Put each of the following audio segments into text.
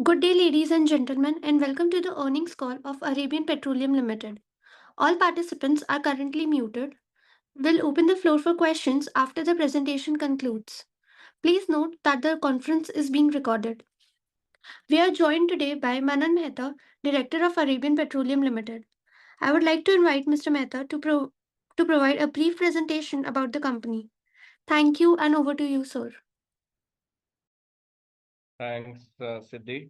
Good day, ladies and gentlemen, and welcome to the earnings call of Arabian Petroleum Limited. All participants are currently muted. We'll open the floor for questions after the presentation concludes. Please note that the conference is being recorded. We are joined today by Manan Mehta, Director of Arabian Petroleum Limited. I would like to invite Mr. Mehta to provide a brief presentation about the company. Thank you, and over to you, sir. Thanks, Siddhi.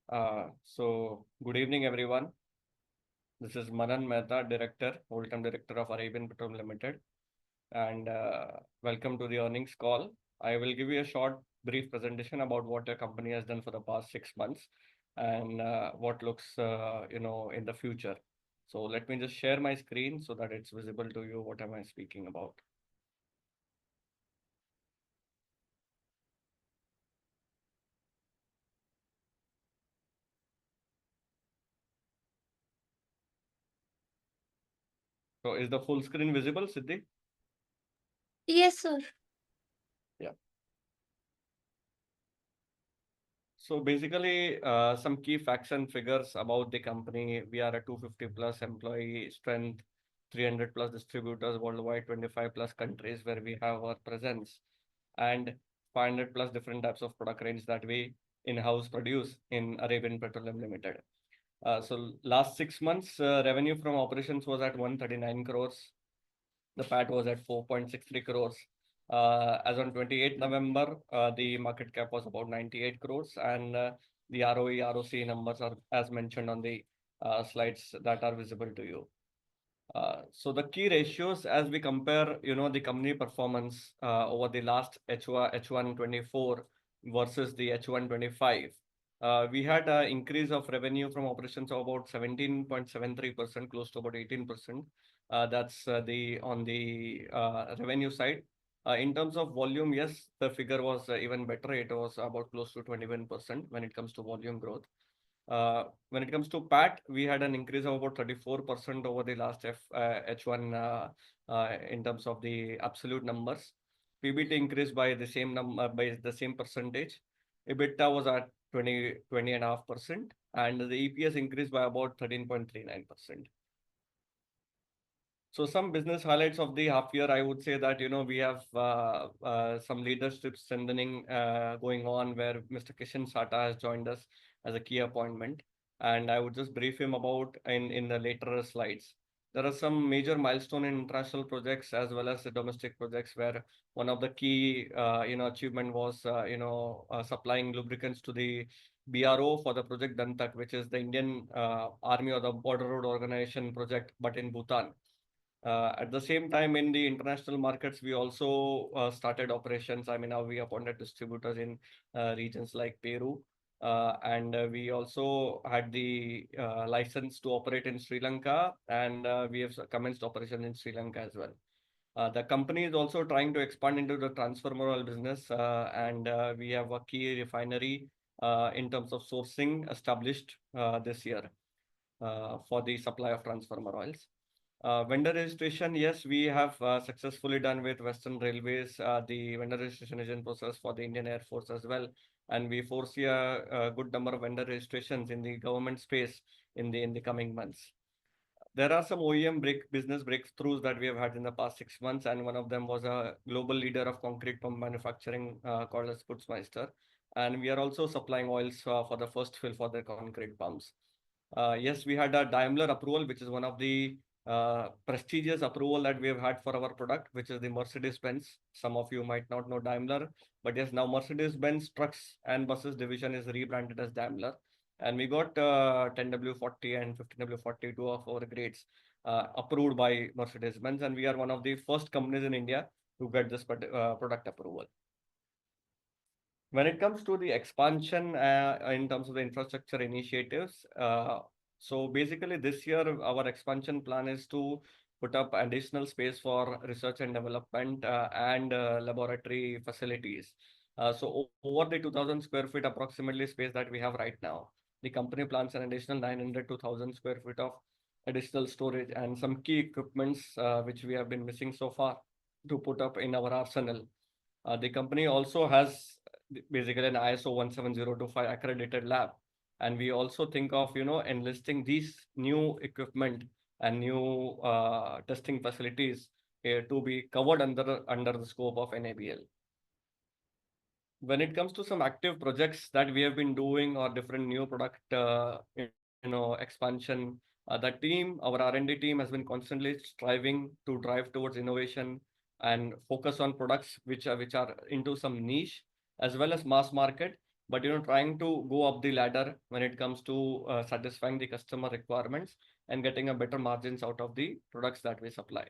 Good evening, everyone. This is Manan Mehta, Full-time Director of Arabian Petroleum Limited, and welcome to the earnings call. I will give you a short, brief presentation about what the company has done for the past 6 months and what looks, in the future. So let me just share my screen so that it's visible to you. What am I speaking about? So is the full screen visible, Siddhi? Yes, sir. Yeah. So basically, some key facts and figures about the company. We are a 250 plus employee strength, 300 plus distributors worldwide, 25 plus countries where we have our presence, and 500 plus different types of product range that we in-house produce in Arabian Petroleum Limited. So last 6 months, revenue from operations was at 139 crores. The PAT was at 4.63 crores. As on 28th November, the market cap was about 98 crores, and the ROE, ROC numbers are as mentioned on the slides that are visible to you. So the key ratios as we compare, the company performance over the last H1 24 versus the H1 25. We had an increase of revenue from operations of about 17.73%, close to about 18%. That's the on the revenue side. In terms of volume, yes, the figure was even better. It was about close to 21% when it comes to volume growth. When it comes to PAT, we had an increase of about 34% over the last H1 in terms of the absolute numbers. PBT increased by the same by the same percentage. EBITDA was at 20.5%, and the EPS increased by about 13.39%. So some business highlights of the half year, I would say that, we have some leadership strengthening going on where Mr. Kishan Sata has joined us as a key appointment. And I would just brief him about in the later slides. There are some major milestone in international projects as well as the domestic projects where one of the key, achievement was, supplying lubricants to the BRO for the project Dantak, which is the Indian Army or the Border Road Organization project, but in Bhutan. At the same time, in the international markets, we also started operations. I mean, now we appointed distributors in regions like Peru. And we also had the license to operate in Sri Lanka, and we have commenced operation in Sri Lanka as well. The company is also trying to expand into the transformer oil business, and we have a key refinery in terms of sourcing established this year for the supply of transformer oils. Vendor registration, yes, we have successfully done with Western Railways. The vendor registration is in process for the Indian Air Force as well. And we foresee a good number of vendor registrations in the government space in the coming months. There are some business breakthroughs that we have had in the past 6 months, and one of them was a global leader of concrete pump manufacturing called as Putzmeister. And we are also supplying oils for the first fill for the concrete pumps. Yes, we had a Daimler approval, which is one of the prestigious approval that we have had for our product, which is the Mercedes-Benz. Some of you might not know Daimler, but yes, now Mercedes-Benz trucks and buses division is rebranded as Daimler. And we got 10W40 and 15W40, two of our grades approved by Mercedes-Benz. And we are one of the first companies in India to get this product approval. When it comes to the expansion in terms of the infrastructure initiatives, so basically this year our expansion plan is to put up additional space for research and development and laboratory facilities. So over the 2000 square feet approximately space that we have right now, the company plans an additional 900 to 1000 square feet of additional storage and some key equipments which we have been missing so far to put up in our arsenal. The company also has basically an ISO 17025 accredited lab. And we also think of, enlisting these new equipment and new testing facilities to be covered under the scope of NABL. When it comes to some active projects that we have been doing or different new product expansion, the team, our R&D team, has been constantly striving to drive towards innovation and focus on products which are into some niche as well as mass market, but trying to go up the ladder when it comes to satisfying the customer requirements and getting a better margins out of the products that we supply.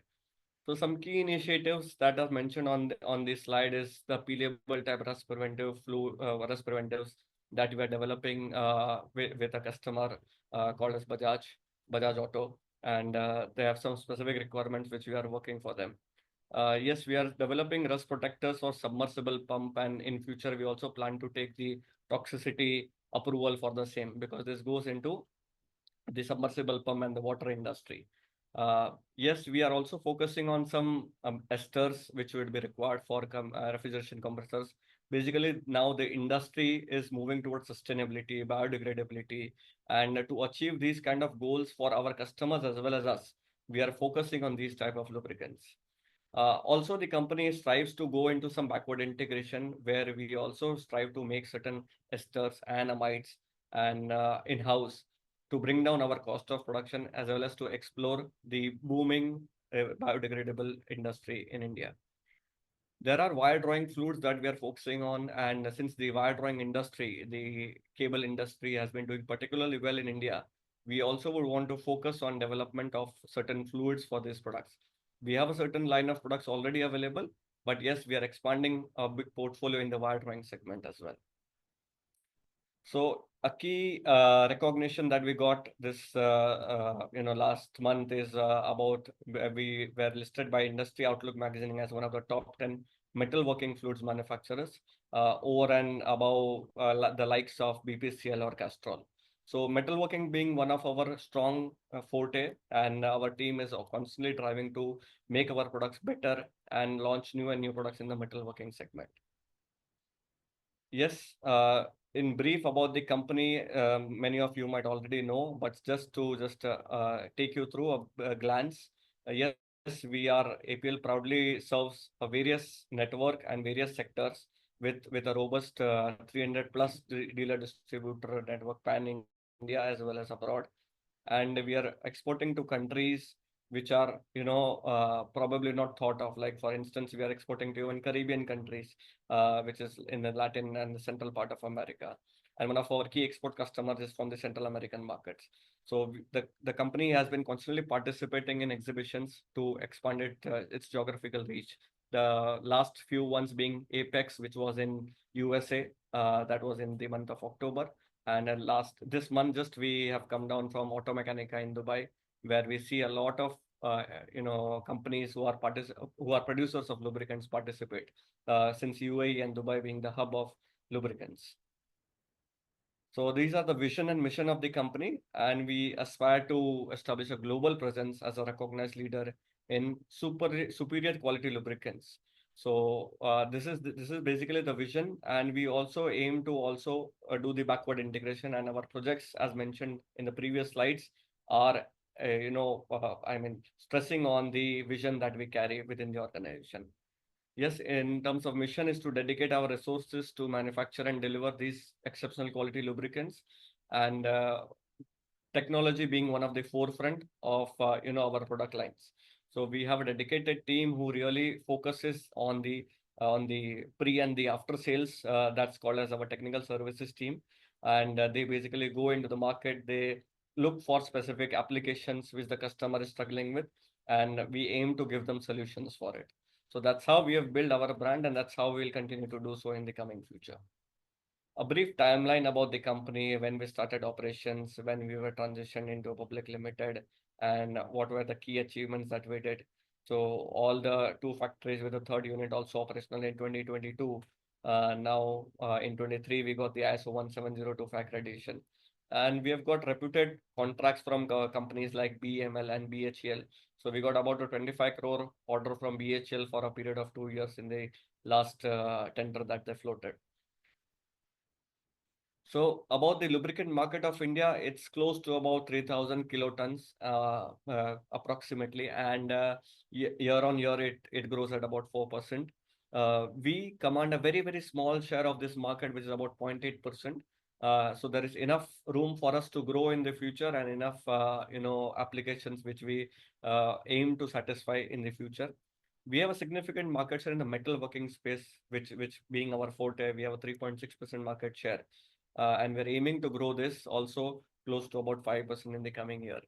So some key initiatives that are mentioned on this slide is the peelable type rust preventives that we are developing with a customer called as Bajaj Auto, and they have some specific requirements which we are working for them. Yes, we are developing rust protectors for submersible pump, and in future we also plan to take the toxicity approval for the same, because this goes into the submersible pump and the water industry. Yes, we are also focusing on some esters which would be required for refrigeration compressors. Basically, now the industry is moving towards sustainability, biodegradability, and to achieve these kind of goals for our customers as well as us, we are focusing on these type of lubricants. Also, the company strives to go into some backward integration where we also strive to make certain esters and amides and in-house to bring down our cost of production as well as to explore the booming biodegradable industry in India. There are wire drawing fluids that we are focusing on, and since the wire drawing industry, the cable industry has been doing particularly well in India, we also would want to focus on development of certain fluids for these products. We have a certain line of products already available, but yes, we are expanding a big portfolio in the wire drawing segment as well. So a key recognition that we got this last month is about we were listed by Industry Outlook magazine as one of the top 10 metalworking fluids manufacturers over and above the likes of BPCL or Castrol. So metalworking being one of our strong forte, and our team is constantly driving to make our products better and launch new and new products in the metalworking segment. Yes, in brief about the company, many of you might already know, but just to take you through a glance. Yes, we are APL proudly serves a various network and various sectors with a robust 300 plus dealer distributor network pan India as well as abroad, and we are exporting to countries which are probably not thought of. Like for instance, we are exporting to even Caribbean countries, which is in the Latin and the central part of America, and one of our key export customers is from the Central American markets. So the company has been constantly participating in exhibitions to expand its geographical reach. The last few ones being Apex, which was in USA, that was in the month of October. And last this month, just we have come down from Auto Mechanica in Dubai, where we see a lot of companies who are producers of lubricants participate, since UAE and Dubai being the hub of lubricants. So these are the vision and mission of the company, and we aspire to establish a global presence as a recognized leader in superior quality lubricants. So this is basically the vision, and we also aim to also do the backward integration. And our projects, as mentioned in the previous slides, are I mean stressing on the vision that we carry within the organization. Yes, in terms of mission is to dedicate our resources to manufacture and deliver these exceptional quality lubricants, and technology being one of the forefront of our product lines. So we have a dedicated team who really focuses on the pre and the after sales. That's called as our technical services team, and they basically go into the market. They look for specific applications which the customer is struggling with, and we aim to give them solutions for it. So that's how we have built our brand, and that's how we'll continue to do so in the coming future. A brief timeline about the company: when we started operations, when we were transitioned into a public limited, and what were the key achievements that we did. So all the two factories with the third unit also operational in 2022. Now in 23 we got the ISO 17025 accreditation, and we have got reputed contracts from companies like BML and BHEL. So we got about a 25 crore order from BHEL for a period of 2 years in the last tender that they floated. So about the lubricant market of India, it's close to about 3,000 kilotons approximately, and year on year it grows at about 4%. We command a very small share of this market, which is about 0.8%. So there is enough room for us to grow in the future and enough applications which we aim to satisfy in the future. We have a significant market share in the metalworking space, which being our forte, we have a 3.6% market share, and we're aiming to grow this also close to about 5% in the coming year.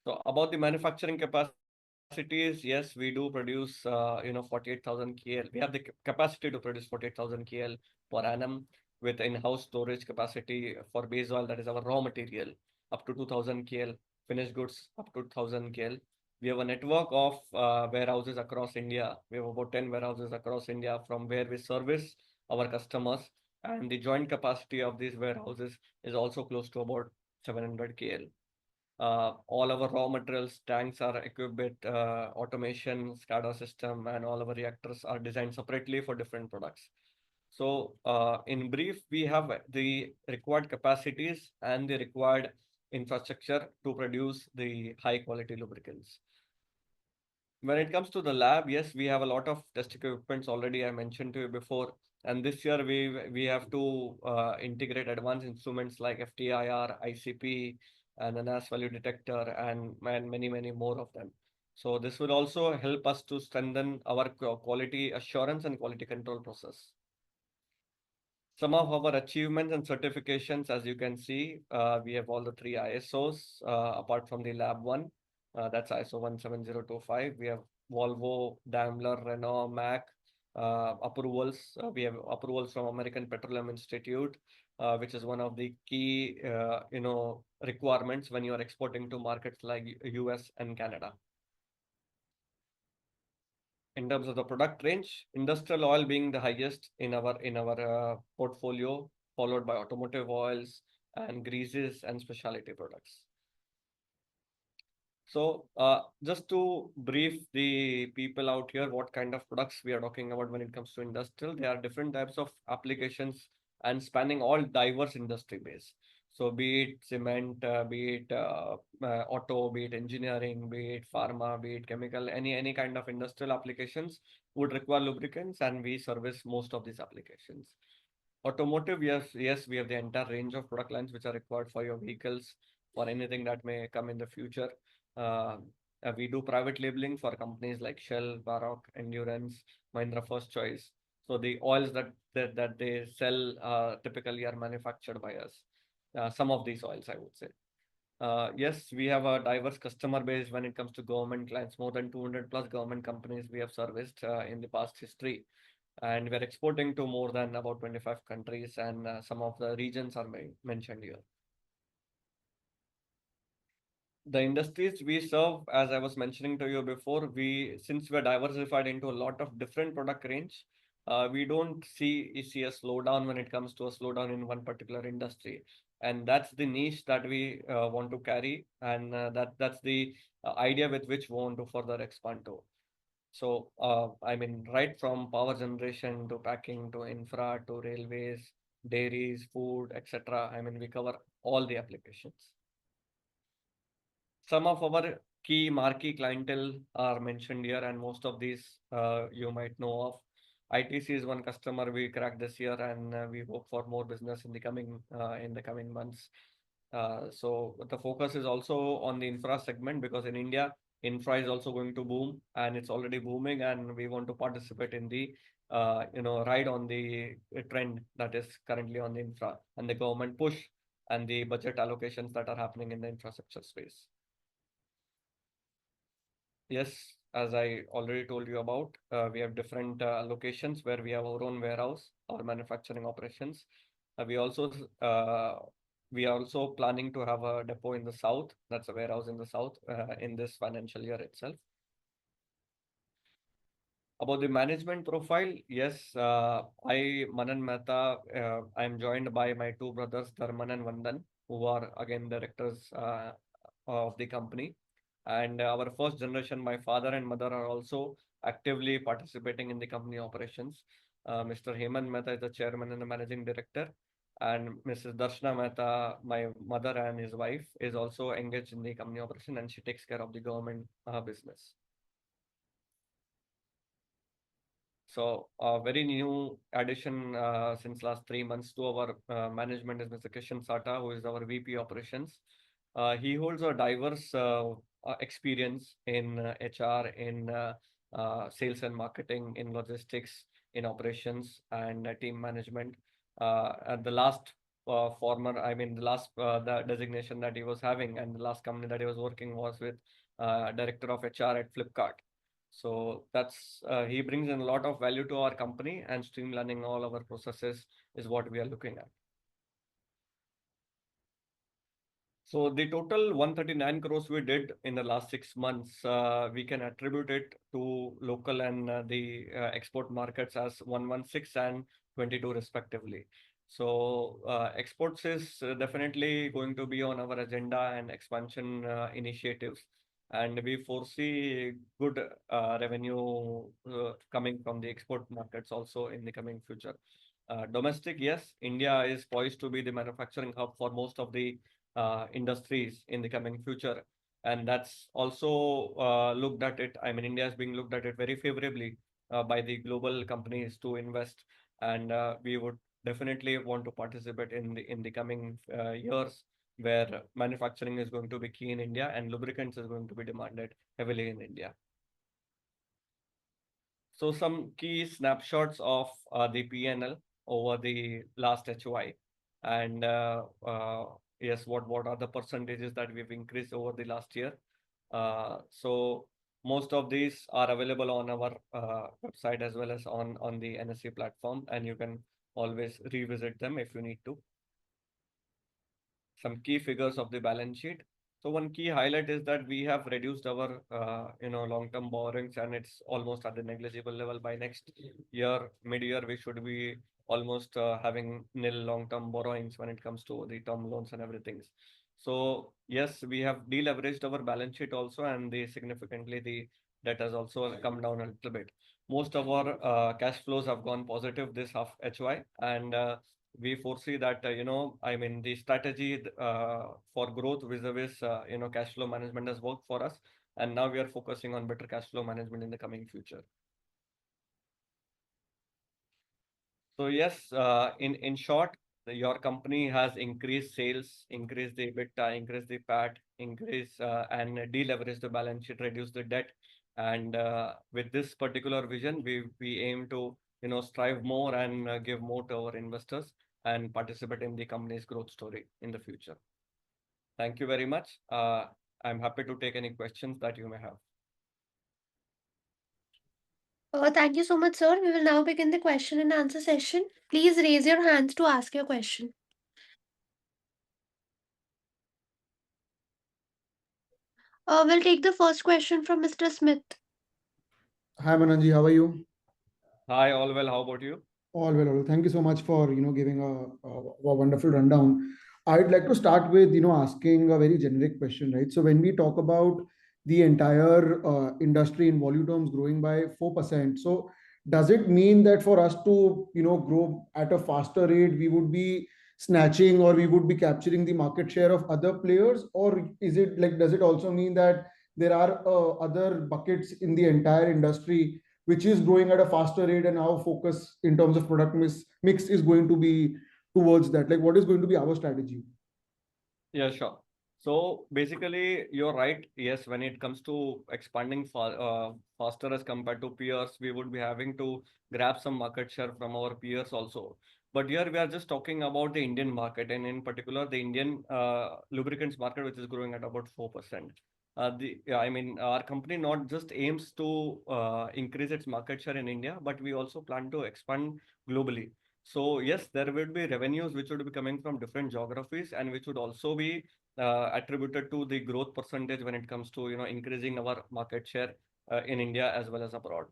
So about the manufacturing capacities, yes, we do produce 48,000 KL. We have the capacity to produce 48,000 KL per annum with in-house storage capacity for base oil, that is our raw material, up to 2,000 KL, finished goods up to 1,000 KL. We have a network of warehouses across India. We have about 10 warehouses across India from where we service our customers, and the joint capacity of these warehouses is also close to about 700 KL. All our raw materials, tanks are equipped with automation, SCADA system, and all our reactors are designed separately for different products. So, in brief, we have the required capacities and the required infrastructure to produce the high quality lubricants. When it comes to the lab, yes, we have a lot of test equipments already. I mentioned to you before, and this year we have to integrate advanced instruments like FTIR, ICP, and an as value detector, and many more of them. So this will also help us to strengthen our quality assurance and quality control process. Some of our achievements and certifications, as you can see, we have all the three ISOs, apart from the lab one, that's ISO 17025. We have Volvo, Daimler, Renault, Mac approvals. We have approvals from American Petroleum Institute, which is one of the key, requirements when you are exporting to markets like US and Canada. In terms of the product range, industrial oil being the highest in our portfolio, followed by automotive oils and greases and specialty products. So, just to brief the people out here, what kind of products we are talking about when it comes to industrial, there are different types of applications and spanning all diverse industry base. So, be it cement, be it auto, be it engineering, be it pharma, be it chemical, any kind of industrial applications would require lubricants, and we service most of these applications. Automotive, yes, we have the entire range of product lines which are required for your vehicles, for anything that may come in the future. Uh, we do private labeling for companies like Shell, Varroc, Endurance, Mahindra First Choice. So the oils that they sell typically are manufactured by us. Some of these oils, I would say. Yes, we have a diverse customer base when it comes to government clients. More than 200 plus government companies we have serviced in the past history, and we're exporting to more than about 25 countries, and some of the regions are mentioned here. The industries we serve, as I was mentioning to you before, since we're diversified into a lot of different product range, we don't see a slowdown when it comes to a slowdown in one particular industry, and that's the niche that we want to carry, and that's the idea with which we want to further expand to. So, I mean, right from power generation to packing to infra to railways, dairies, food, etc. I mean, we cover all the applications. Some of our key marquee clientele are mentioned here, and most of these you might know of. ITC is one customer we cracked this year, and we hope for more business in the coming months. So the focus is also on the infra segment, because in India, infra is also going to boom, and it's already booming, and we want to participate in the ride on the trend that is currently on the infra and the government push and the budget allocations that are happening in the infrastructure space. Yes, as I already told you about, we have different locations where we have our own warehouse, our manufacturing operations. We also we are also planning to have a depot in the south. That's a warehouse in the south in this financial year itself. About the management profile, yes, Manan Mehta, I'm joined by my two brothers, Dharman and Vandan, who are again directors of the company. And our first generation, my father and mother are also actively participating in the company operations. Mr. Heman Mehta is the chairman and the managing director, and Mrs. Darshana Mehta, my mother and his wife, is also engaged in the company operation, and she takes care of the government business. So a very new addition since last 3 months to our management is Mr. Kishan Sata, who is our VP operations. He holds a diverse experience in HR, in sales and marketing, in logistics, in operations and team management. At the last the last the designation that he was having and the last company that he was working was with director of HR at Flipkart. So that's he brings in a lot of value to our company, and streamlining all our processes is what we are looking at. So the total 139 crores we did in the last 6 months, we can attribute it to local and the export markets as 116 and 22 respectively. So exports is definitely going to be on our agenda and expansion initiatives. And we foresee good revenue coming from the export markets also in the coming future. Domestic, yes, India is poised to be the manufacturing hub for most of the industries in the coming future. And that's also looked at it. I mean, India is being looked at it very favorably by the global companies to invest. And we would definitely want to participate in the coming years where manufacturing is going to be key in India and lubricants is going to be demanded heavily in India. So some key snapshots of the PNL over the last HY. And yes, what are the percentages that we've increased over the last year? So most of these are available on our website as well as on the NSE platform, and you can always revisit them if you need to. Some key figures of the balance sheet. So one key highlight is that we have reduced our long-term borrowings, and it's almost at the negligible level. By next year, mid-year, we should be almost having nil long-term borrowings when it comes to the term loans and everything. So yes, we have deleveraged our balance sheet also, and significantly the debt has also come down a little bit. Most of our cash flows have gone positive this half HY, and we foresee that I mean the strategy for growth vis-a-vis cash flow management has worked for us, and now we are focusing on better cash flow management in the coming future. So yes, in short, your company has increased sales, increased the EBITDA, increased the PAT, increased and deleveraged the balance sheet, reduce the debt, and with this particular vision, we aim to strive more and give more to our investors and participate in the company's growth story in the future. Thank you very much. I'm happy to take any questions that you may have. Thank you so much, sir. We will now begin the question and answer session. Please raise your hands to ask your question. We'll take the first question from Mr. Smith. Hi Mananji, how are you? Hi, all well. How about you? All well, all well. Thank you so much for giving a wonderful rundown. I'd like to start with asking a very generic question, right? So when we talk about the entire industry in volume terms growing by 4%, so does it mean that for us to grow at a faster rate, we would be snatching or we would be capturing the market share of other players, or is it like does it also mean that there are other buckets in the entire industry which is growing at a faster rate, and our focus in terms of product mix is going to be towards that? Like, what is going to be our strategy? Yeah, sure. So basically, you're right. Yes, when it comes to expanding faster as compared to peers, we would be having to grab some market share from our peers also. But here we are just talking about the Indian market, and in particular, the Indian lubricants market, which is growing at about 4%. I mean, our company not just aims to increase its market share in India, but we also plan to expand globally. So yes, there will be revenues which would be coming from different geographies and which would also be attributed to the growth percentage when it comes to increasing our market share in India as well as abroad.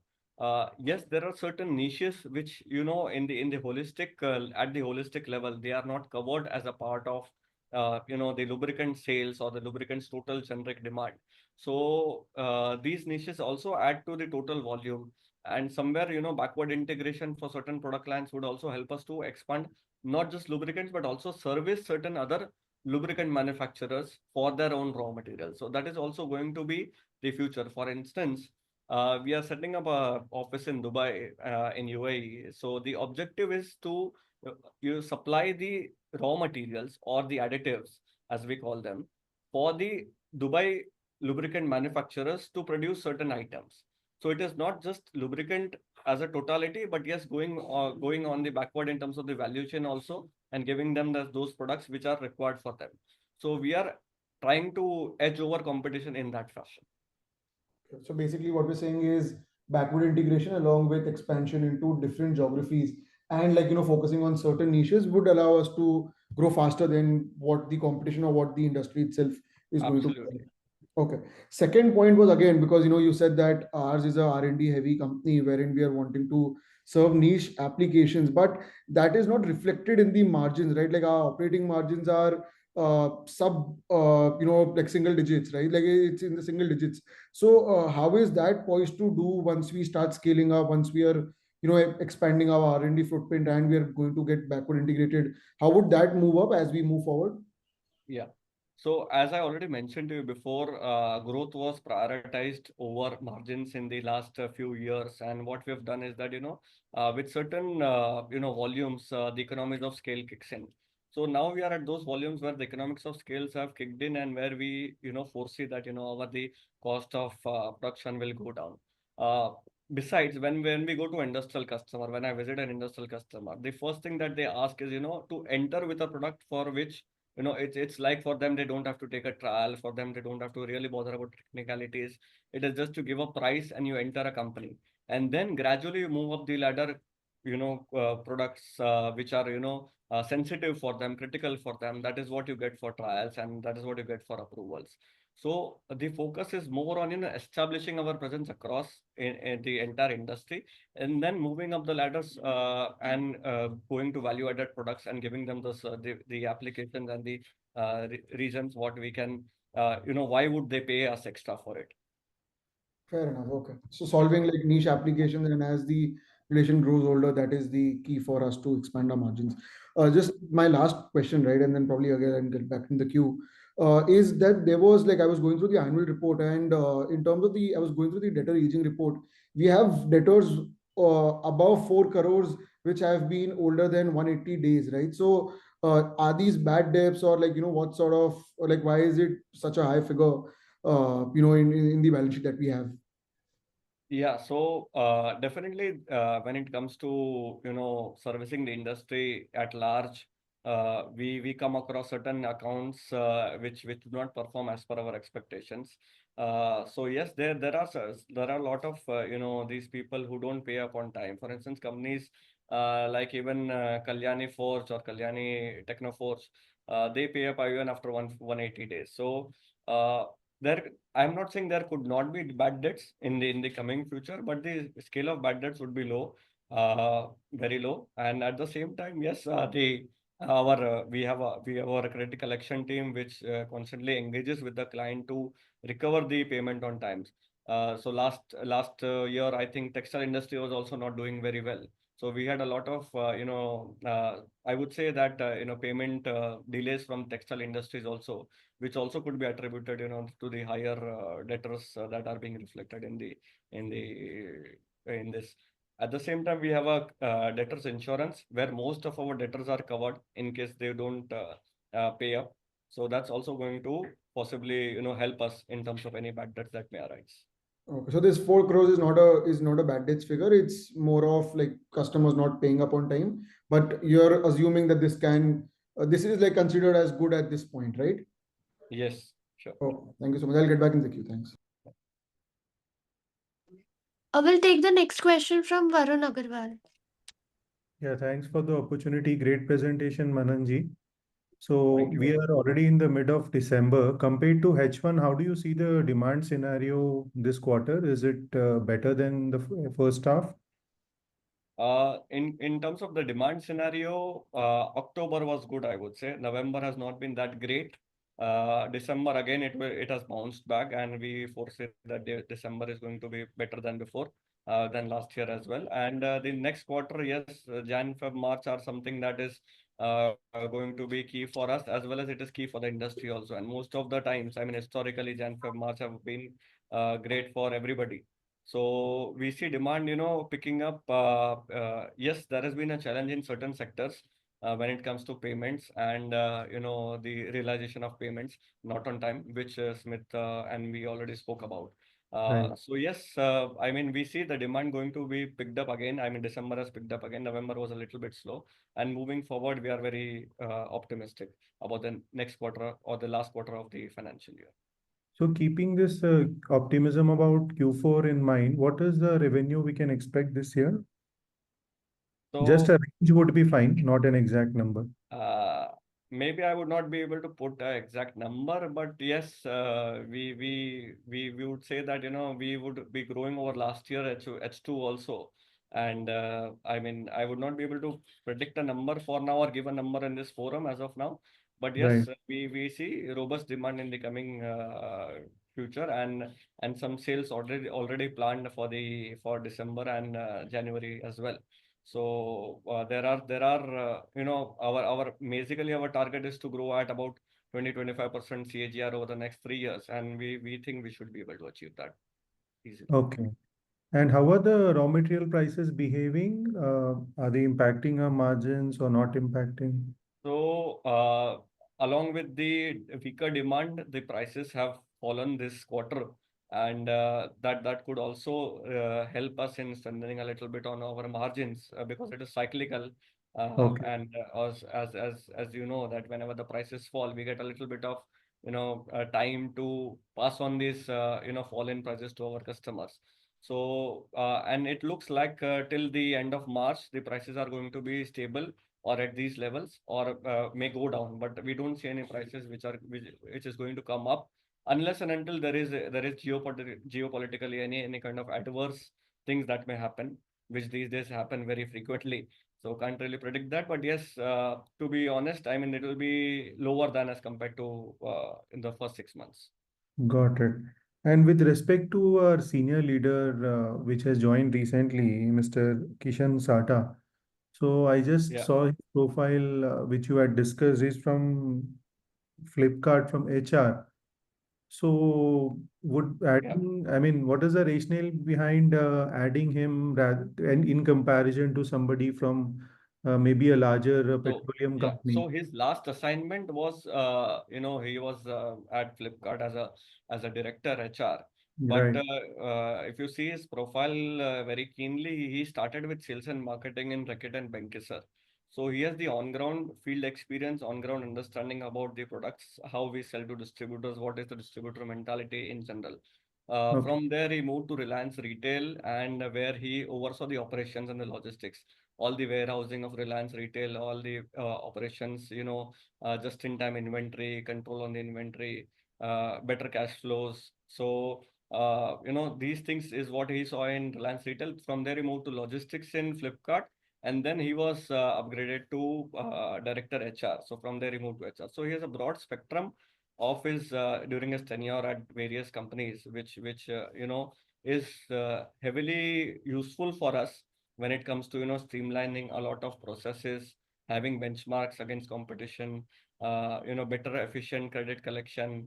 Yes, there are certain niches which in the holistic at the holistic level they are not covered as a part of the lubricant sales or the lubricants total generic demand. So these niches also add to the total volume. And somewhere, backward integration for certain product lines would also help us to expand not just lubricants, but also service certain other lubricant manufacturers for their own raw materials. So that is also going to be the future. For instance, we are setting up a office in Dubai, in UAE. So the objective is to you supply the raw materials or the additives, as we call them, for the Dubai lubricant manufacturers to produce certain items. So it is not just lubricant as a totality, but yes, going on the backward in terms of the value chain also, and giving them those products which are required for them. So we are trying to edge over competition in that fashion. So basically, what we're saying is backward integration along with expansion into different geographies and focusing on certain niches would allow us to grow faster than what the competition or what the industry itself is going to be. Absolutely. Okay. Second point was again because you said that ours is a R&D heavy company wherein we are wanting to serve niche applications, but that is not reflected in the margins, right? Like our operating margins are sub like single digits, right? Like it's in the single digits. So how is that poised to do once we start scaling up, once we are expanding our R&D footprint and we are going to get backward integrated? How would that move up as we move forward? Yeah. So as I already mentioned to you before, growth was prioritized over margins in the last few years. And what we have done is that, with certain, volumes, the economies of scale kicks in. So now we are at those volumes where the economics of scales have kicked in and where we, foresee that, the cost of production will go down. Uh, Besides, when we go to industrial customer, when I visit an industrial customer, the first thing that they ask is, to enter with a product for which it's like for them they don't have to take a trial, for them they don't have to really bother about technicalities. It is just to give a price and you enter a company, and then gradually you move up the ladder, products which are sensitive for them, critical for them. That is what you get for trials, and that is what you get for approvals. So the focus is more on establishing our presence across in the entire industry, and then moving up the ladders, and going to value added products and giving them the applications and the reasons what we can, why would they pay us extra for it. Fair enough. Okay. So solving like niche applications, and as the relation grows older, that is the key for us to expand our margins. Just my last question, right, and then probably again and get back in the queue. Is that there was like I was going through the annual report, and in terms of I was going through the debtor aging report. We have debtors above 4 crores, which have been older than 180 days, right? So are these bad debts, or like what sort of, or like why is it such a high figure? In the balance sheet that we have. Yeah, so definitely when it comes to servicing the industry at large, we come across certain accounts which do not perform as per our expectations. So yes, there are a lot of these people who don't pay up on time. For instance, companies like even Kalyani Forge or Kalyani Techno Forge, they pay up even after 180 days. So there I'm not saying there could not be bad debts in the coming future, but the scale of bad debts would be low, very low. And at the same time, yes, the our we have our credit collection team which constantly engages with the client to recover the payment on times. So last year, I think textile industry was also not doing very well. So we had a lot of I would say that payment delays from textile industries also, which also could be attributed, to the higher debtors that are being reflected in in this. At the same time, we have a debtors insurance where most of our debtors are covered in case they don't pay up. So that's also going to possibly, help us in terms of any bad debts that may arise. Okay, so this 4 crores is not a bad debts figure. It's more of like customers not paying up on time. But you're assuming that this is like considered as good at this point, right? Yes, sure. Oh, thank you so much. I'll get back in the queue. Thanks. I will take the next question from Varun Agarwal. Yeah, thanks for the opportunity. Great presentation, Mananji. So Thank you we very much. are already in the mid of December. Compared to H1, how do you see the demand scenario this quarter? Is it better than the first half? In terms of the demand scenario, October was good, I would say. November has not been that great. December again, it has bounced back, and we foresee that December is going to be better than before. than last year as well. And the next quarter, yes, Jan, Feb, March are something that is going to be key for us, as well as it is key for the industry also. And most of the times, I mean, historically, Jan, Feb, March have been great for everybody. So we see demand, picking up. Yes, there has been a challenge in certain sectors when it comes to payments and the realization of payments not on time, which Smith and we already spoke about. Right. So yes, I mean, we see the demand going to be picked up again. I mean, December has picked up again. November was a little bit slow, and moving forward, we are very optimistic about the next quarter or the last quarter of the financial year. So keeping this optimism about Q4 in mind, what is the revenue we can expect this year? Just a So range would be fine, not an exact number. Uh, maybe I would not be able to put an exact number, but yes, we would say that we would be growing over last year H2 also, and I mean I would not be able to predict a number for now or give a number in this forum as of now, but Right. yes, we see robust demand in the coming future and some sales already planned for December and January as well. So there are our basically our target is to grow at about 20-25% CAGR over the next 3 years, and we think we should be able to achieve that easily. Okay. And how are the raw material prices behaving? Are they impacting our margins or not impacting? So, along with the weaker demand, the prices have fallen this quarter, and that could also help us in strengthening a little bit on our margins because it is cyclical. Okay. And as you know, that whenever the prices fall, we get a little bit of time to pass on these fall in prices to our customers. So, and it looks like till the end of March, the prices are going to be stable or at these levels or may go down, but we don't see any prices which is going to come up unless and until there is geopolitically any kind of adverse things that may happen, which these days happen very frequently. So can't really predict that, but yes, to be honest, I mean it will be lower than as compared to in the first 6 months. Got it. And with respect to our senior leader, which has joined recently, Mr. Kishan Sata. So I just Yeah. saw his profile, which you had discussed. He's from Flipkart from HR. So would Yeah. adding, I mean, what is the rationale behind adding him rather and in comparison to somebody from maybe a larger So petroleum yeah, company? so his last assignment was, he was at Flipkart as a director HR. But Right. if you see his profile very keenly, he started with sales and marketing in Reckitt and Benckiser. So he has the on-ground field experience, on-ground understanding about the products, how we sell to distributors, what is the distributor mentality in general. Okay. From there, he moved to Reliance Retail, and where he oversaw the operations and the logistics, all the warehousing of Reliance Retail, all the operations, just-in-time inventory, control on the inventory, better cash flows. So, these things is what he saw in Reliance Retail. From there, he moved to logistics in Flipkart, and then he was upgraded to director HR. So from there, he moved to HR. So he has a broad spectrum of his during his tenure at various companies, which is heavily useful for us when it comes to streamlining a lot of processes, having benchmarks against competition, better efficient credit collection.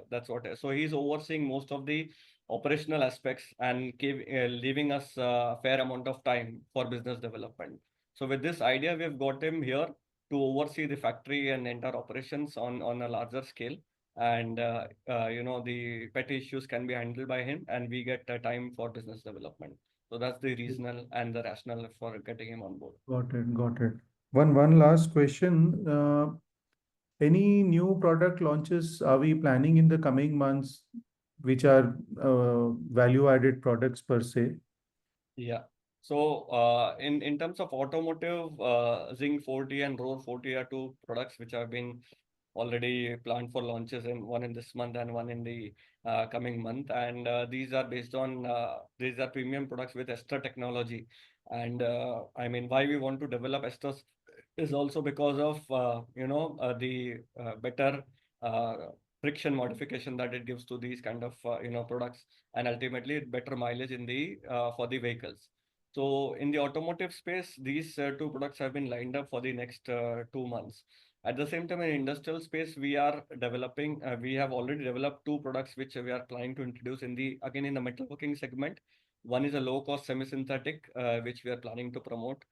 That's what. So he's overseeing most of the operational aspects and leaving us a fair amount of time for business development. So with this idea, we've got him here to oversee the factory and entire operations on a larger scale. And the petty issues can be handled by him, and we get time for business development. So that's the reasonal and the rationale for getting him on board. Got it. Got it. One last question. Any new product launches are we planning in the coming months, which are value-added products per se? Yeah. So in terms of automotive, Zinc 40 and Roar 40 are two products which have been already planned for launches, in one in this month and one in the coming month. And these are premium products with ester technology. And I mean, why we want to develop esters is also because of the better friction modification that it gives to these kind of products, and ultimately better mileage in the for the vehicles. So in the automotive space, these two products have been lined up for the next 2 months. At the same time, in industrial space, we are developing. We have already developed two products which we are planning to introduce in the again in the metalworking segment. One is a low-cost semi-synthetic, which we are planning to promote,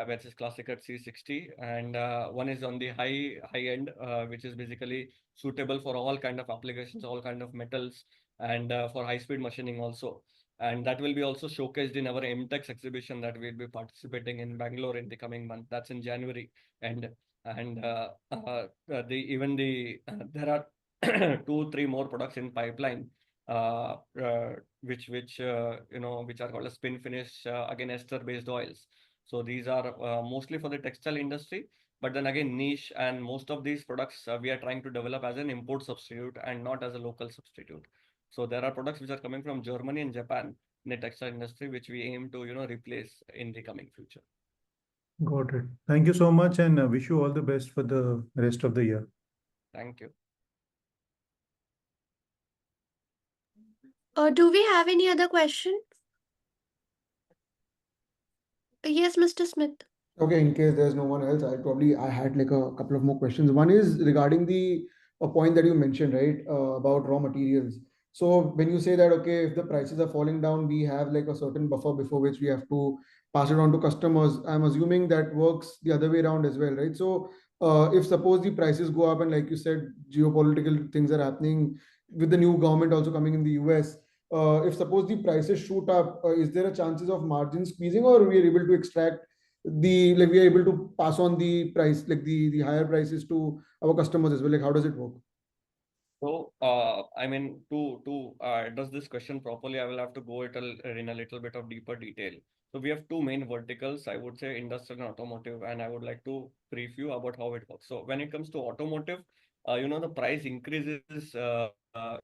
which is classic at C60, and one is on the high end, which is basically suitable for all kind of applications, all kind of metals, and for high speed machining also. And that will be also showcased in our MTEX exhibition that we'll be participating in Bangalore in the coming month. That's in January. And there are two, three more products in pipeline, which are called as spin finish, again ester based oils. So these are mostly for the textile industry, but then again niche, and most of these products we are trying to develop as an import substitute and not as a local substitute. So there are products which are coming from Germany and Japan in the textile industry, which we aim to replace in the coming future. Got it. Thank you so much, and wish you all the best for the rest of the year. Thank you. Do we have any other question? Yes, Mr. Smith. Okay, in case there's no one else, I had like a couple of more questions. One is regarding the a point that you mentioned, right, about raw materials. So when you say that, okay, if the prices are falling down, we have like a certain buffer before which we have to pass it on to customers. I'm assuming that works the other way around as well, right? So if suppose the prices go up and like you said, geopolitical things are happening with the new government also coming in the US. If suppose the prices shoot up, is there a chances of margin squeezing, or we are able to extract the like we are able to pass on the price like the higher prices to our customers as well? Like how does it work? So, I mean, to address this question properly, I will have to go in a little bit of deeper detail. So we have two main verticals, I would say industrial and automotive, and I would like to brief you about how it works. So when it comes to automotive, the price increases, by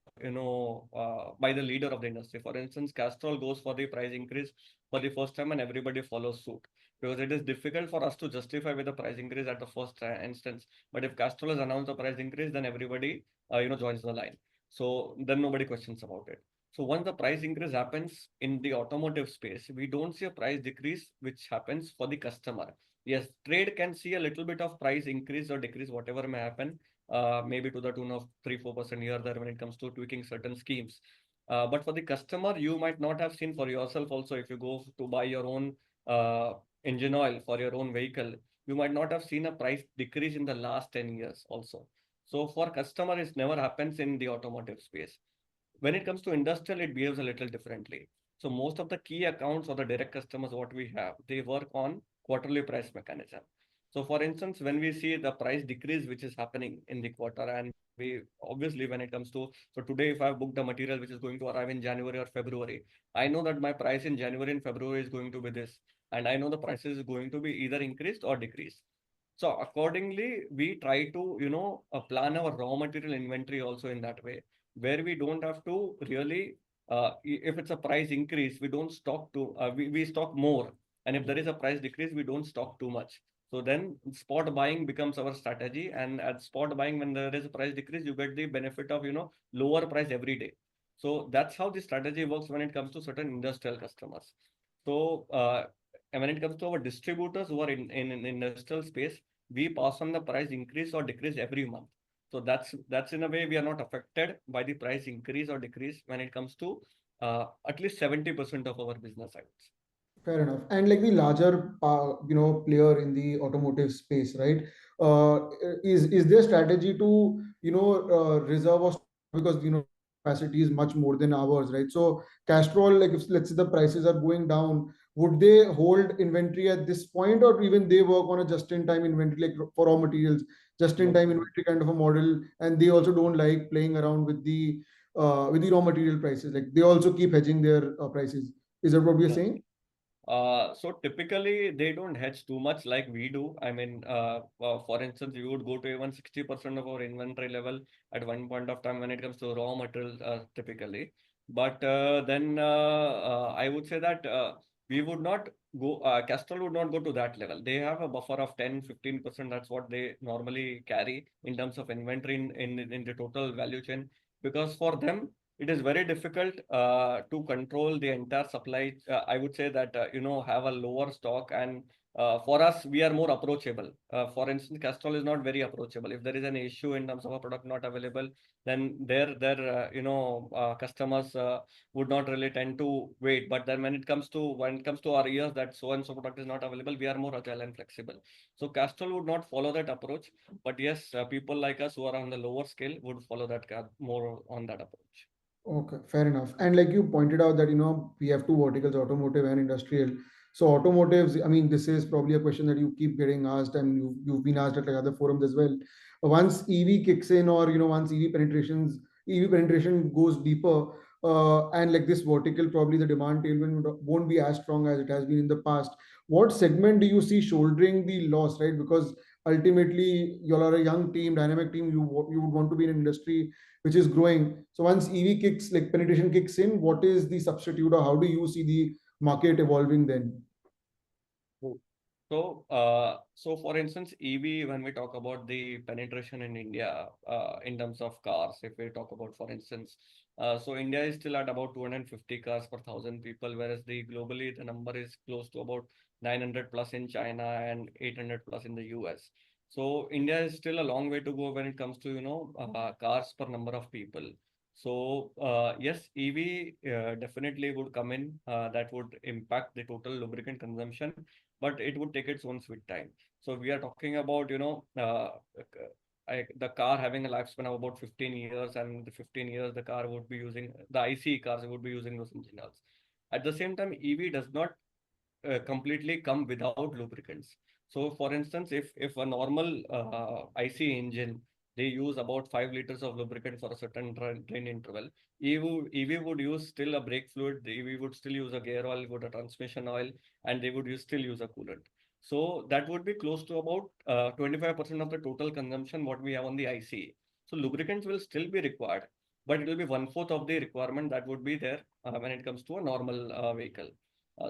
the leader of the industry. For instance, Castrol goes for the price increase for the first time, and everybody follows suit, because it is difficult for us to justify with the price increase at the first instance. But if Castrol has announced the price increase, then everybody joins the line. So then nobody questions about it. So once the price increase happens in the automotive space, we don't see a price decrease which happens for the customer. Yes, trade can see a little bit of price increase or decrease, whatever may happen, maybe to the tune of 3-4% here there when it comes to tweaking certain schemes. But for the customer, you might not have seen for yourself also. If you go to buy your own uh, engine oil for your own vehicle, you might not have seen a price decrease in the last 10 years also. So for customer, it never happens in the automotive space. When it comes to industrial, it behaves a little differently. So most of the key accounts or the direct customers, what we have, they work on quarterly price mechanism. So for instance, when we see the price decrease, which is happening in the quarter, and we obviously when it comes to, so today, if I've booked a material which is going to arrive in January or February, I know that my price in January and February is going to be this. And I know the prices is going to be either increased or decreased. So accordingly, we try to, plan our raw material inventory also in that way, where we don't have to really, if it's a price increase, we don't stock we stock more. And if there is a price decrease, we don't stock too much. So then spot buying becomes our strategy. And at spot buying, when there is a price decrease, you get the benefit of, lower price every day. So that's how the strategy works when it comes to certain industrial customers. So, and when it comes to our distributors who are in industrial space, we pass on the price increase or decrease every month. So that's in a way we are not affected by the price increase or decrease when it comes to at least 70% of our business, I would say. Fair enough. And like the larger, player in the automotive space, right? Is their strategy to, reserve or because capacity is much more than ours, right? So Castrol, like if let's say the prices are going down, would they hold inventory at this point, or even they work on a just-in-time inventory, like for raw materials, just-in-time inventory kind of a model, and they also don't like playing around with the raw material prices. Like they also keep hedging their prices. Is that what we are No. saying? So typically they don't hedge too much like we do. I mean, for instance, we would go to even 60% of our inventory level at one point of time when it comes to raw materials, typically. But then I would say that we would not go, Castrol would not go to that level. They have a buffer of 10-15%. That's what they normally carry in terms of inventory in the total value chain. Because for them, it is very difficult to control the entire supply. I would say that, have a lower stock. And for us, we are more approachable. For instance, Castrol is not very approachable. If there is an issue in terms of a product not available, then their customers would not really tend to wait. But then when it comes to our ears that so and so product is not available, we are more agile and flexible. So Castrol would not follow that approach, but yes, people like us who are on the lower scale would follow that more on that approach. Okay, fair enough. And like you pointed out that, we have two verticals, automotive and industrial. So automotives, I mean, this is probably a question that you keep getting asked, and you've been asked at like other forums as well. Once EV kicks in, or once EV penetration goes deeper, and like this vertical, probably the demand tailwind won't be as strong as it has been in the past. What segment do you see shouldering the loss, right? Because ultimately, you are a young team, dynamic team. You would want to be in an industry which is growing. So once EV kicks, like penetration kicks in, what is the substitute, or how do you see the market evolving then? True. So for instance, EV, when we talk about the penetration in India, in terms of cars, if we talk about, for instance, so India is still at about 250 cars per thousand people, whereas the globally the number is close to about 900 plus in China and 800 plus in the US. So India is still a long way to go when it comes to, cars per number of people. So yes, EV definitely would come in. That would impact the total lubricant consumption, but it would take its own sweet time. So we are talking about, the car having a lifespan of about 15 years, and the 15 years the car would be using, the ICE cars would be using those engines. At the same time, EV does not completely come without lubricants. So, for instance, if a normal IC engine, they use about 5 liters of lubricant for a certain drain interval. EV would use still a brake fluid. The EV would still use a gear oil, would a transmission oil, and they would still use a coolant. So that would be close to about 25% of the total consumption what we have on the ICE. So lubricants will still be required, but it will be one-fourth of the requirement that would be there when it comes to a normal vehicle.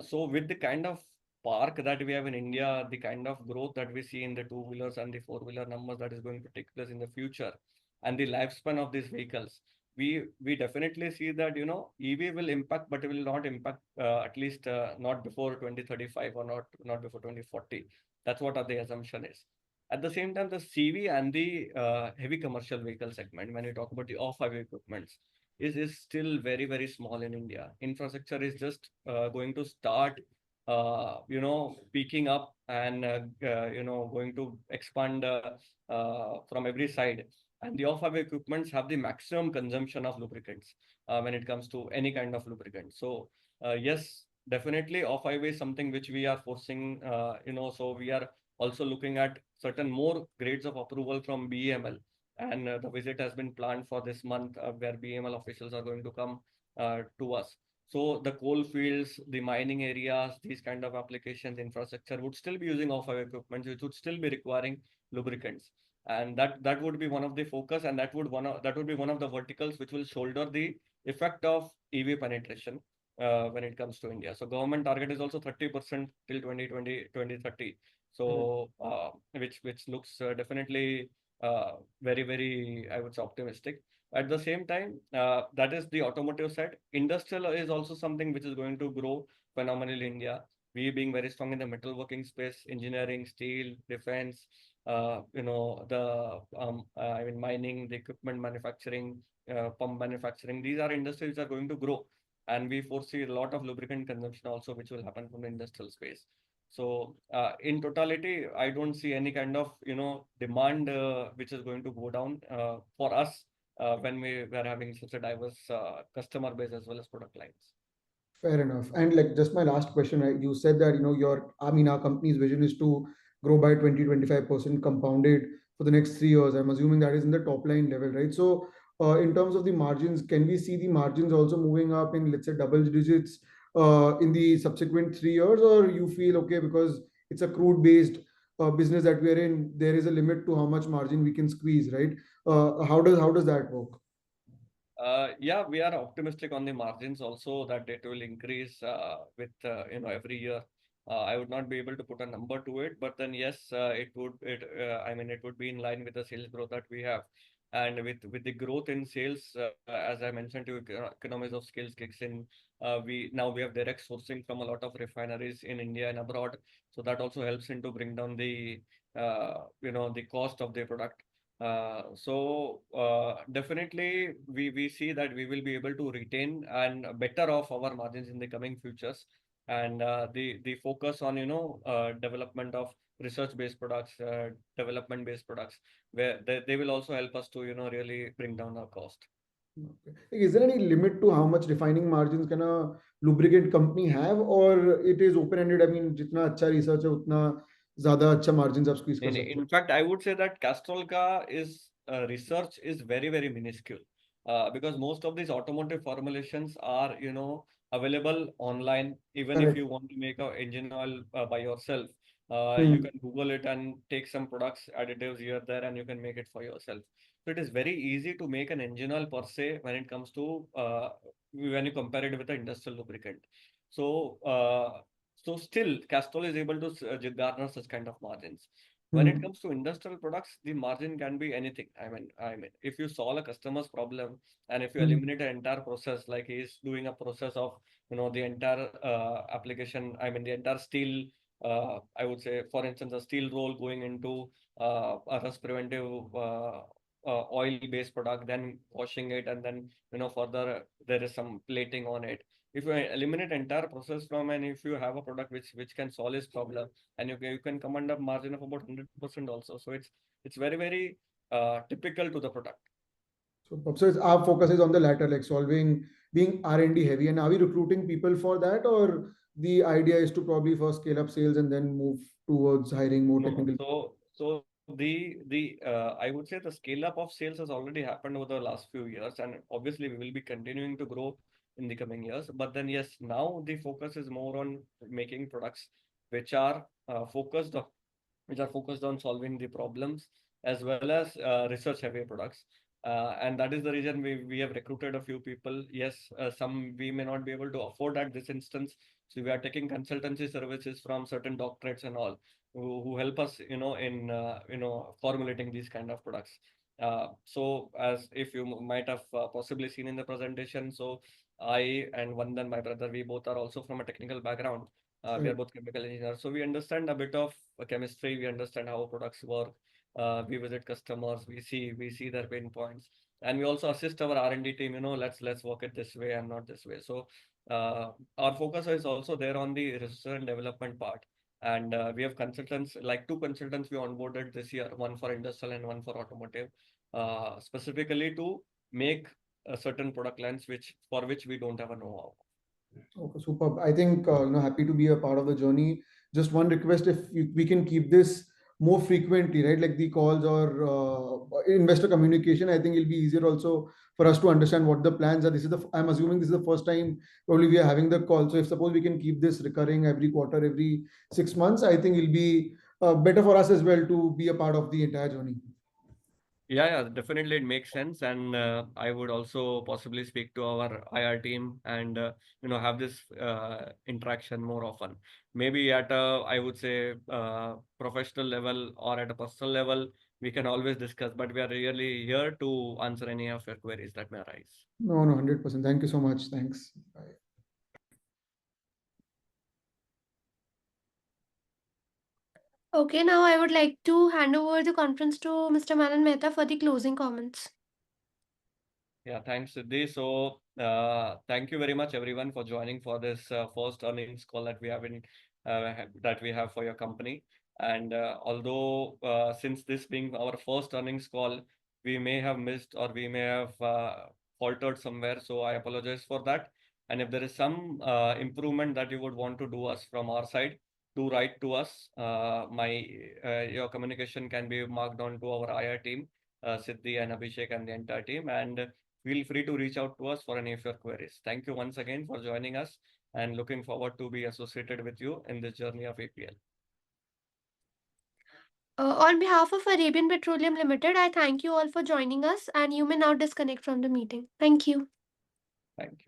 So with the kind of park that we have in India, the kind of growth that we see in the two-wheelers and the four-wheeler numbers that is going to take place in the future, and the lifespan of these vehicles, we definitely see that EV will impact, but it will not impact at least not before 2035 or not before 2040. That's what the assumption is. At the same time, the CV and the heavy commercial vehicle segment, when you talk about the off-highway equipments, is still very small in India. Infrastructure is just going to start, peaking up and going to expand from every side. And the off-highway equipments have the maximum consumption of lubricants when it comes to any kind of lubricant. So yes, definitely off-highway is something which we are forcing. So we are also looking at certain more grades of approval from BEML, and the visit has been planned for this month, where BML officials are going to come to us. So the coal fields, the mining areas, these kind of applications, infrastructure would still be using off-highway equipment, which would still be requiring lubricants, and that would be one of the focus, and that would be one of the verticals which will shoulder the effect of EV penetration when it comes to India. So government target is also 30% till 2030. So which looks definitely very, I would say, optimistic. At the same time, that is the automotive side. Industrial is also something which is going to grow phenomenally in India. We being very strong in the metalworking space, engineering, steel, defense, I mean, mining, the equipment manufacturing, pump manufacturing. These are industries which are going to grow, and we foresee a lot of lubricant consumption also, which will happen from the industrial space. So in totality, I don't see any kind of demand which is going to go down for us when we were having such a diverse customer base as well as product lines. Fair enough. And like just my last question, right? You said that, I mean, our company's vision is to grow by 20-25% compounded for the next 3 years. I'm assuming that is in the top line level, right? So, in terms of the margins, can we see the margins also moving up in, let's say, double digits in the subsequent 3 years, or you feel okay because it's a crude based business that we are in, there is a limit to how much margin we can squeeze, right? How does that work? Yeah, we are optimistic on the margins also that it will increase with every year. I would not be able to put a number to it, but then yes, I mean it would be in line with the sales growth that we have, and with the growth in sales, as I mentioned to you, economies of scales kicks in. We have direct sourcing from a lot of refineries in India and abroad, so that also helps in to bring down the the cost of the product. Definitely we see that we will be able to retain and better off our margins in the coming futures. And the focus on development of research-based products, development-based products, where they will also help us to really bring down our cost. Okay. Is there any limit to how much refining margins can a lubricant company have, or it is open-ended? I mean, जितना अच्छा research है उतना ज़्यादा अच्छा margins आप squeeze कर सकते In fact, I would say that Castrol ka is research is very, very minuscule, because most of these automotive formulations are available online. Even if Correct. you want to make a engine oil by yourself, you Hmm. can Google it and take some products, additives here there, and you can make it for yourself. So it is very easy to make an engine oil per se when it comes to when you compare it with an industrial lubricant. So still Castrol is able to garner such kind of margins. When it Hmm. comes to industrial products, the margin can be anything. I mean, if you solve a customer's problem and if you Hmm. eliminate an entire process, like he's doing a process of, the entire application, I mean, the entire steel, I would say, for instance, a steel roll going into a rust preventive oil-based product, then washing it, and then, further there is some plating on it. If you eliminate entire process from, and if you have a product which can solve his problem, and you can command a margin of about 100% also. So it's very, very typical to the product. So our focus is on the latter, like solving, being R&D heavy. And are we recruiting people for that, or the idea is to probably first scale up sales and then move towards hiring more No, technical? so I would say the scale up of sales has already happened over the last few years, and obviously we will be continuing to grow in the coming years. But then yes, now the focus is more on making products which are focused on solving the problems, as well as research heavy products. And that is the reason we have recruited a few people. Yes, some we may not be able to afford at this instance. So we are taking consultancy services from certain doctorates and all who help us, in formulating these kind of products. So as if you might have possibly seen in the presentation, so I and Vandan, my brother, we both are also from a technical background. We are Correct. both chemical engineers, so we understand a bit of chemistry. We understand how products work. We visit customers. We see their pain points, and we also assist our R&D team. Let's work it this way and not this way. So our focus is also there on the research and development part. And we have consultants, like two consultants we onboarded this year, one for industrial and one for automotive, specifically to make certain product lines which we don't have a know-how. Okay, superb. I think happy to be a part of the journey. Just one request, if we can keep this more frequently, right? Like the calls or investor communication. I think it'll be easier also for us to understand what the plans are. I'm assuming this is the first time probably we are having the call. So if suppose we can keep this recurring every quarter, every 6 months, I think it'll be better for us as well to be a part of the entire journey. Yeah, definitely it makes sense. And I would also possibly speak to our IR team and have this interaction more often. Maybe at a, I would say, professional level or at a personal level, we can always discuss. But we are really here to answer any of your queries that may arise. No, no, 100%. Thank you so much. Thanks. Bye. Okay, now I would like to hand over the conference to Mr. Manan Mehta for the closing comments. Yeah, thanks, Siddhi. So, thank you very much, everyone, for joining for this first earnings call that that we have for your company. And although since this being our first earnings call, we may have missed or we may have faltered somewhere. So I apologize for that. And if there is some improvement that you would want to do us from our side, do write to us. My Your communication can be marked on to our IR team, Siddhi and Abhishek and the entire team. And feel free to reach out to us for any of your queries. Thank you once again for joining us and looking forward to be associated with you in this journey of APL. On behalf of Arabian Petroleum Limited, I thank you all for joining us, and you may now disconnect from the meeting. Thank you. Thank you.